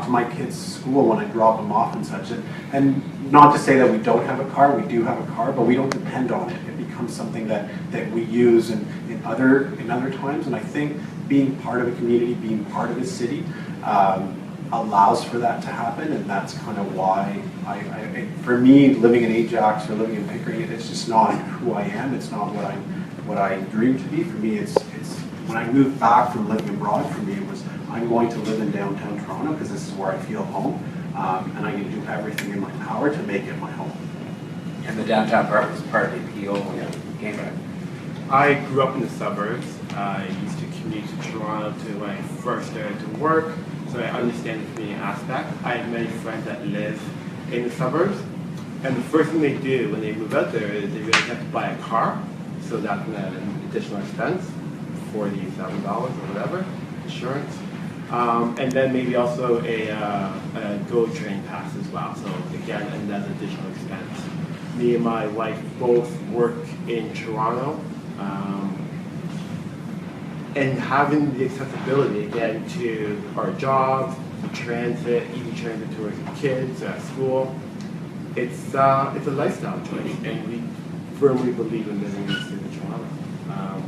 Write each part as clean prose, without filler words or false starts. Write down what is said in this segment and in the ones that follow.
walk to my kids' school when I drop them off and such. And not to say that we don't have a car, we do have a car, but we don't depend on it. It becomes something that we use in other times. And I think being part of a community, being part of a city, allows for that to happen, and that's kind of why for me, living in Ajax or living in Pickering, it's just not who I am. It's not what I dream to be. For me, it's when I moved back from living abroad. For me, it was I'm going to live in downtown Toronto because this is where I feel home, and I'm going to do everything in my power to make it my home. And the downtown part was part of the appeal when you came back. I grew up in the suburbs. I used to commute to Toronto when I first started to work. So I understand the community aspect. I have many friends that live in the suburbs, and the first thing they do when they move out there is they really have to buy a car, so that's an additional expense, $40,000 or whatever, insurance, and then maybe also a GO train pass as well. So again, another additional expense. Me and my wife both work in Toronto. And having the accessibility, again, to our jobs, transit, easy transit to our kids at school, it's a lifestyle choice, and we firmly believe in living in the city of Toronto.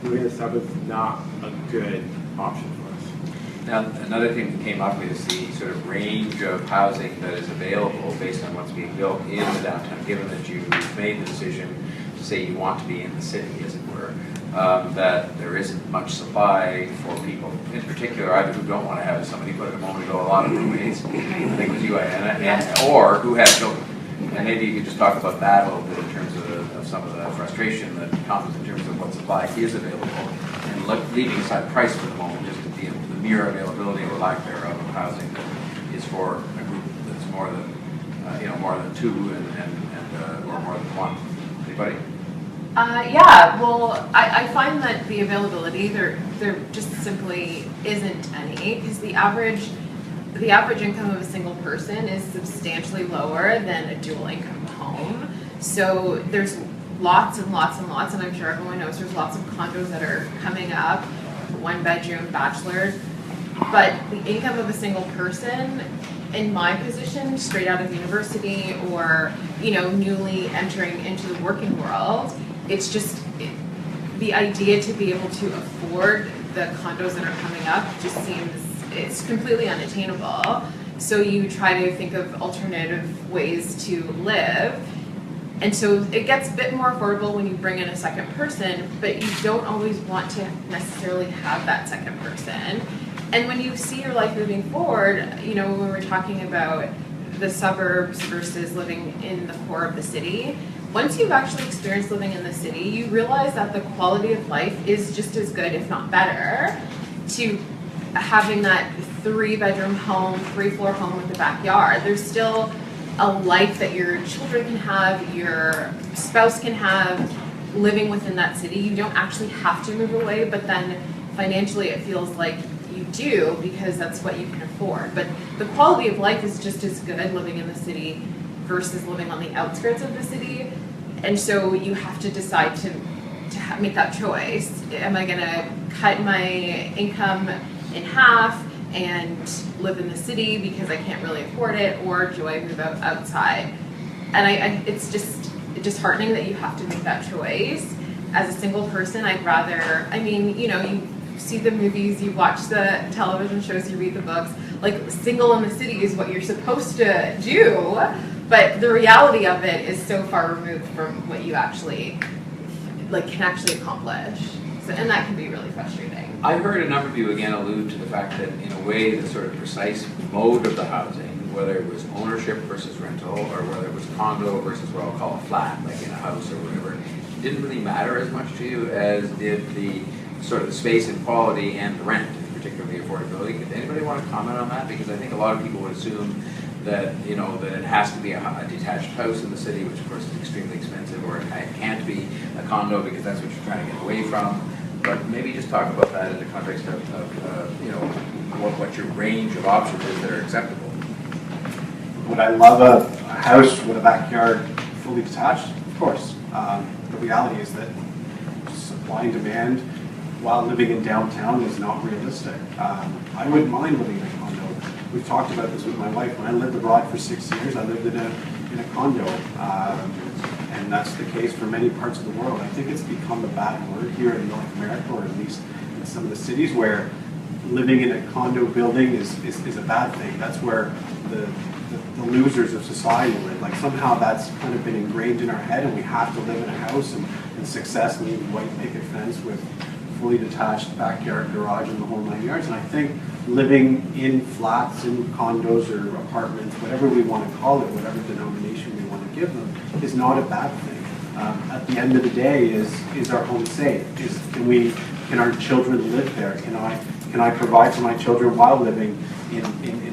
Living in the suburbs is not a good option for us. Now, another thing that came up is the sort of range of housing that is available based on what's being built in the downtown, given that you made the decision to say you want to be in the city, as it were. That there isn't much supply for people, in particular, either who don't want to have, somebody put it a moment ago, a lot of roommates, I think it was you, Anna, or who have children. And maybe you could just talk about that a little bit in terms of some of the frustration that comes in terms of what supply is available, and leaving aside price for the moment, just the mere availability or lack thereof of housing that is for a group that's more than more than two or more than one. Anybody? Yeah, well, I find that the availability, there just simply isn't any, because the average income of a single person is substantially lower than a dual income home. So there's lots and lots and lots, and I'm sure everyone knows there's lots of condos that are coming up, 1-bedroom, bachelors, but the income of a single person in my position, straight out of university or newly entering into the working world, it's just the idea to be able to afford the condos that are coming up just seems, it's completely unattainable. So you try to think of alternative ways to live. And so it gets a bit more affordable when you bring in a second person, but you don't always want to necessarily have that second person. And when you see your life moving forward, when we're talking about the suburbs versus living in the core of the city, once you've actually experienced living in the city, you realize that the quality of life is just as good, if not better, to having that 3-bedroom home, 3-floor home with a backyard. There's still a life that your children can have, your spouse can have, living within that city. You don't actually have to move away, but then financially it feels like you do because that's what you can afford. But the quality of life is just as good living in the city versus living on the outskirts of the city. And so you have to decide to make that choice. Am I gonna cut my income in half and live in the city because I can't really afford it, or do I move outside? And it's just disheartening that you have to make that choice. As a single person, I'd rather, you see the movies, you watch the television shows, you read the books, like single in the city is what you're supposed to do, but the reality of it is so far removed from what you actually can actually accomplish. So, and that can be really frustrating. I heard a number of you again allude to the fact that in a way the sort of precise mode of the housing, whether it was ownership versus rental, or whether it was condo versus what I'll call a flat, like in a house or whatever, didn't really matter as much to you as did the sort of the space and quality and the rent, particularly affordability. Did anybody want to comment on that? Because I think a lot of people would assume that that it has to be a detached house in the city, which of course is extremely expensive, or it can't be a condo because that's what you're trying to get away from. But maybe just talk about that in the context of what your range of options is that are acceptable. Would I love a house with a backyard fully detached? Of course. The reality is that supply and demand while living in downtown is not realistic. I wouldn't mind living in a condo we've talked about this with my wife. When I lived abroad for 6 years, I lived in a condo, and that's the case for many parts of the world. I think it's become a bad word here in North America, or at least in some of the cities where living in a condo building is a bad thing. That's where the losers of society live. Like somehow that's kind of been ingrained in our head, and we have to live in a house, and success needs white picket fence with fully detached backyard garage and the whole 9 yards. And I think living in flats, in condos or apartments, whatever we want to call it, whatever denomination we want to give them, is not a bad thing. At the end of the day, is our home safe? Can our children live there? Can I provide for my children while living in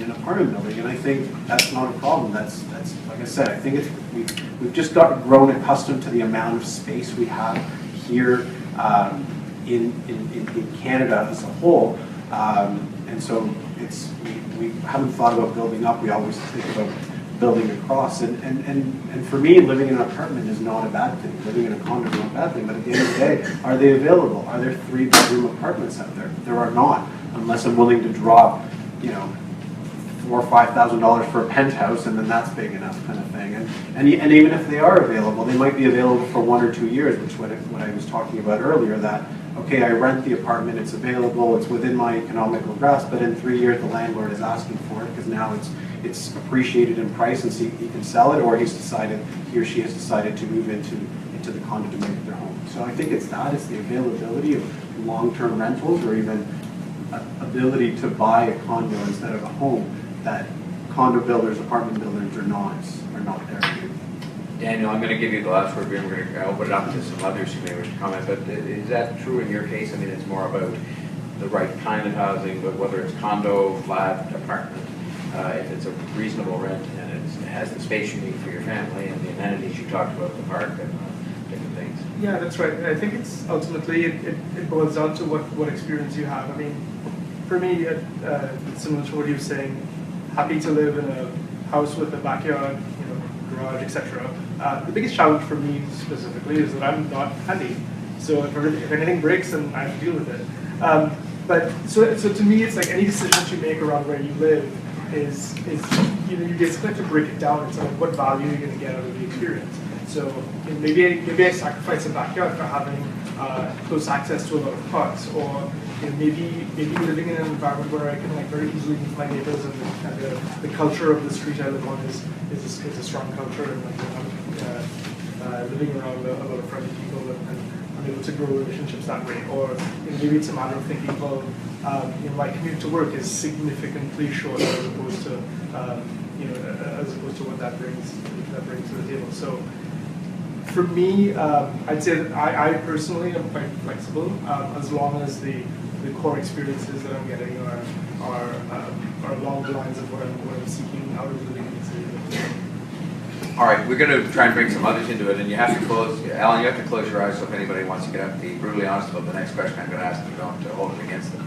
an apartment building? And I think that's not a problem. That's like I said, I think we've just grown accustomed to the amount of space we have here in Canada as a whole, and so we haven't thought about building up. We always think about building across, and for me, living in an apartment is not a bad thing. Living in a condo is not a bad thing, but at the end of the day, are they available? Are there 3-bedroom apartments out there? There are not, unless I'm willing to drop, $4,000 or $5,000 for a penthouse, and then that's big enough, kind of thing. And even if they are available, they might be available for 1 or 2 years, which what I was talking about earlier. That okay, I rent the apartment, it's available, it's within my economical grasp, but in 3 years the landlord is asking for it because now it's appreciated in price, and so he can sell it, or he or she has decided to move into the condo to make it their home. So I think it's the availability of long-term rentals, or even ability to buy a condo instead of a home, that condo builders, apartment builders are not there to do. Daniel, I'm going to give you the last word here. We're going to open it up to some others who may wish to comment, but is that true in your case? I mean, it's more about the right kind of housing, but whether it's condo, flat, apartment, if it's a reasonable rent and it has the space you need for your family and the amenities you talked about, the park and different things. Yeah, that's right. I think it's ultimately, it boils down to what experience you have. I mean, for me, it's similar to what you were saying, happy to live in a house with a backyard, garage, etc. The biggest challenge for me specifically is that I'm not handy. So if anything breaks, then I have to deal with it. But so to me, it's like any decisions you make around where you live is you basically have to break it down into like what value you're going to get out of the experience. So maybe I sacrifice a backyard for having close access to a lot of parks, or maybe living in an environment where I can like very easily meet my neighbors, and the culture of the street I live on is a strong culture, and like living around a lot of friendly people, and I'm able to grow relationships that way. Or maybe it's a matter of thinking, well, my commute to work is significantly shorter as opposed to what that brings to the table. So for me, I'd say that I personally am quite flexible, as long as the core experiences that I'm getting are along the lines of what I'm seeking out of living in the city. All right, we're going to try and bring some others into it, and you have to close, Alan, you have to close your eyes, so if anybody wants to get up, be brutally honest about the next question I'm going to ask them, don't hold it against them.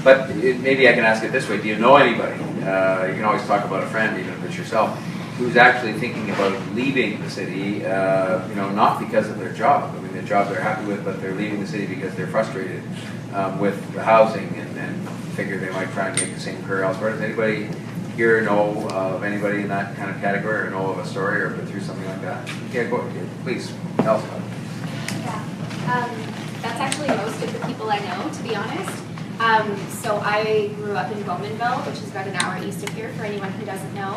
But maybe I can ask it this way: do you know anybody? You can always talk about a friend, even if it's yourself, who's actually thinking about leaving the city, not because of their job. I mean, the job they're happy with, but they're leaving the city because they're frustrated with the housing and figure they might try and make the same career elsewhere. Does anybody here know of anybody in that kind of category, or know of a story, or been through something like that? Yeah, go ahead. Please tell us about it. Yeah, that's actually most of the people I know, to be honest. So I grew up in Bowmanville, which is about an hour east of here, for anyone who doesn't know.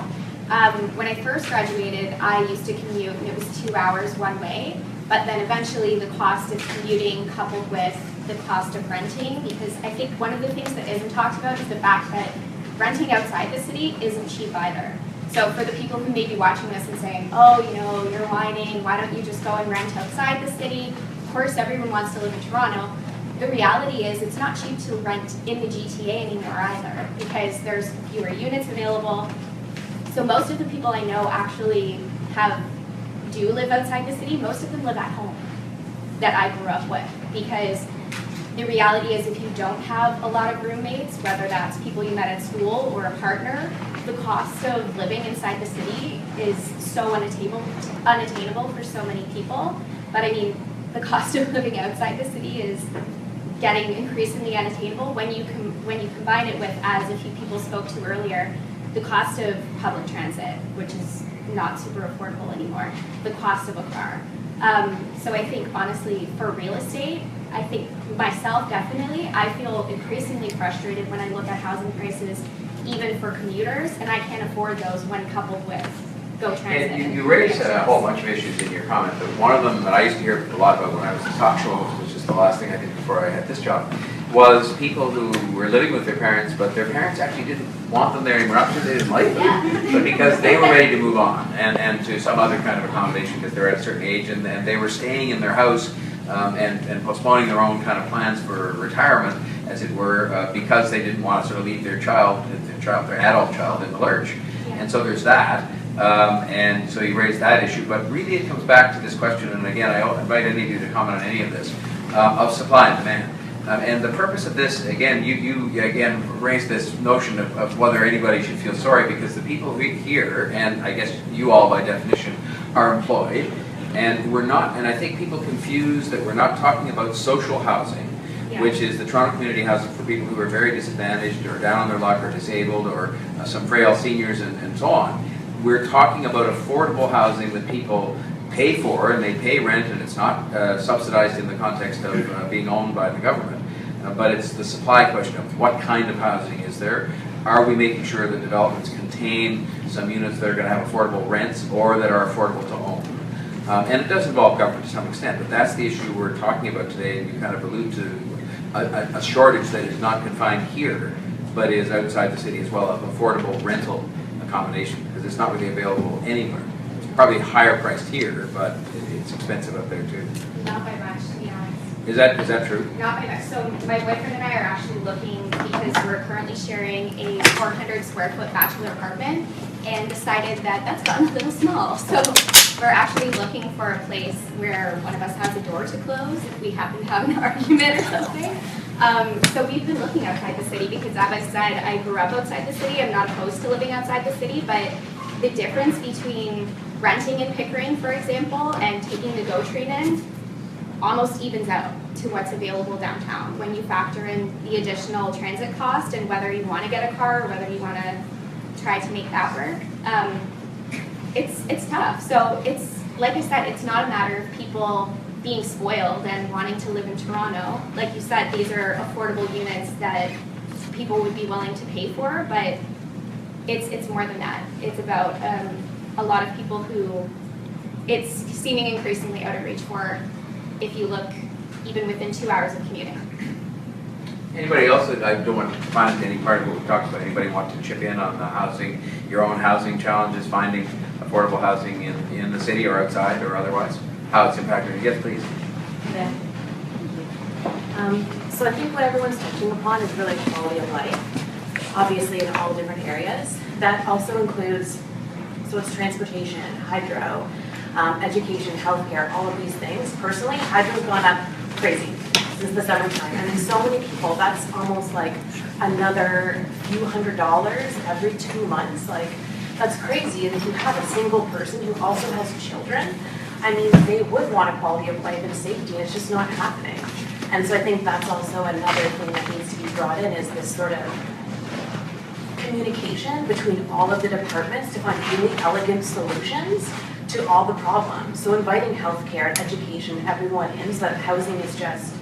When I first graduated, I used to commute, and it was 2 hours one way. But then eventually the cost of commuting coupled with the cost of renting, because I think one of the things that isn't talked about is the fact that renting outside the city isn't cheap either. So for the people who may be watching this and saying, oh, you're whining, why don't you just go and rent outside the city? Of course, everyone wants to live in Toronto. The reality is it's not cheap to rent in the GTA anymore either, because there's fewer units available. So most of the people I know actually do live outside the city. Most of them live at home that I grew up with, because the reality is if you don't have a lot of roommates, whether that's people you met at school or a partner, the cost of living inside the city is so unattainable for so many people. But I mean, the cost of living outside the city is getting increasingly unattainable when you combine it with, as a few people spoke to earlier, the cost of public transit, which is not super affordable anymore, the cost of a car. So I think honestly for real estate, I think myself definitely, I feel increasingly frustrated when I look at housing prices even for commuters, and I can't afford those when coupled with GO Transit. And you raised a whole bunch of issues in your comment, but one of them that I used to hear a lot about when I was in talk shows, which is the last thing I did before I had this job, was people who were living with their parents, but their parents actually didn't want them there anymore, not because they didn't like them, but because they were ready to move on and to some other kind of accommodation because they're at a certain age and they were staying in their house and postponing their own kind of plans for retirement, as it were, because they didn't want to sort of leave their their adult child in the lurch. And so there's that. And so you raised that issue, but really it comes back to this question, and again, I invite any of you to comment on any of this, of supply and demand. And the purpose of this, again, you again raised this notion of whether anybody should feel sorry, because the people here, and I guess you all by definition, are employed, and we're not, and I think people confuse that we're not talking about social housing, which is the Toronto community housing for people who are very disadvantaged or down on their luck or disabled or some frail seniors and so on. We're talking about affordable housing that people pay for, and they pay rent, and it's not subsidized in the context of being owned by the government. But it's the supply question of what kind of housing is there. Are we making sure that developments contain some units that are going to have affordable rents or that are affordable to own? And it does involve government to some extent, but that's the issue we're talking about today, and you kind of allude to a shortage that is not confined here, but is outside the city as well, of affordable rental accommodation, because it's not really available anywhere. It's probably higher priced here, but it's expensive up there too. Not by much, to be honest. Is that true? Not by much. So my boyfriend and I are actually looking, because we're currently sharing a 400 square foot bachelor apartment, and decided that that's gotten a little small. So we're actually looking for a place where one of us has a door to close if we happen to have an argument or something. So we've been looking outside the city because, as I said, I grew up outside the city. I'm not opposed to living outside the city, but the difference between renting in Pickering, for example, and taking the GO train in almost evens out to what's available downtown when you factor in the additional transit cost and whether you want to get a car or whether you want to try to make that work. It's tough. So it's, like I said, it's not a matter of people being spoiled and wanting to live in Toronto. Like you said, these are affordable units that people would be willing to pay for, but it's more than that. It's about a lot of people who it's seeming increasingly out of reach for if you look even within 2 hours of commuting. Anybody else that I don't want to find any part of what we talked about? Anybody want to chip in on the housing, your own housing challenges, finding affordable housing in the city or outside or otherwise? How it's impacted? Yes, please. Okay. So I think what everyone's touching upon is really quality of life, obviously in all different areas. That also includes, so it's transportation, hydro, education, healthcare, all of these things. Personally, hydro's gone up crazy since the summertime. And in so many people, that's almost like another few $100s every 2 months. Like, that's crazy. And if you have a single person who also has children, I mean, they would want a quality of life and safety, and it's just not happening. And so I think that's also another thing that needs to be brought in, is this sort of communication between all of the departments to find really elegant solutions to all the problems. So inviting healthcare, education, everyone in, so that housing is just,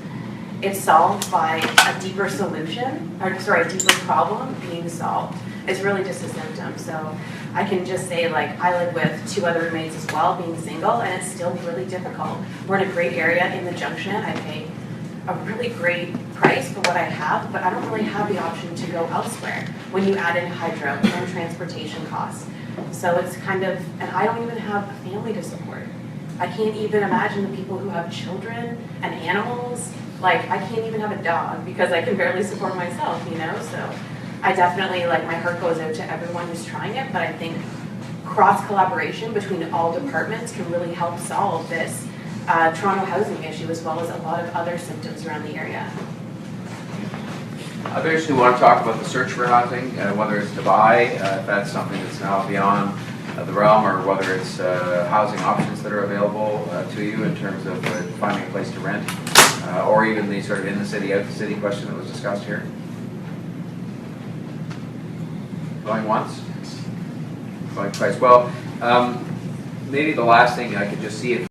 it's solved by a deeper solution, or sorry, a deeper problem being solved. It's really just a symptom. So I can just say, like, I live with 2 other roommates as well, being single, and it's still really difficult. We're in a great area in the Junction. I pay a really great price for what I have, but I don't really have the option to go elsewhere when you add in hydro and transportation costs. So it's kind of, and I don't even have a family to support. I can't even imagine the people who have children and animals. Like, I can't even have a dog because I can barely support myself, you know? So I definitely, like, my heart goes out to everyone who's trying it, but I think cross-collaboration between all departments can really help solve this Toronto housing issue, as well as a lot of other symptoms around the area. Others who want to talk about the search for housing, whether it's to buy, if that's something that's now beyond the realm, or whether it's housing options that are available to you in terms of finding a place to rent. Or even the sort of in the city, out the city question that was discussed here? Going once? Going twice? Well, maybe the last thing I could just see if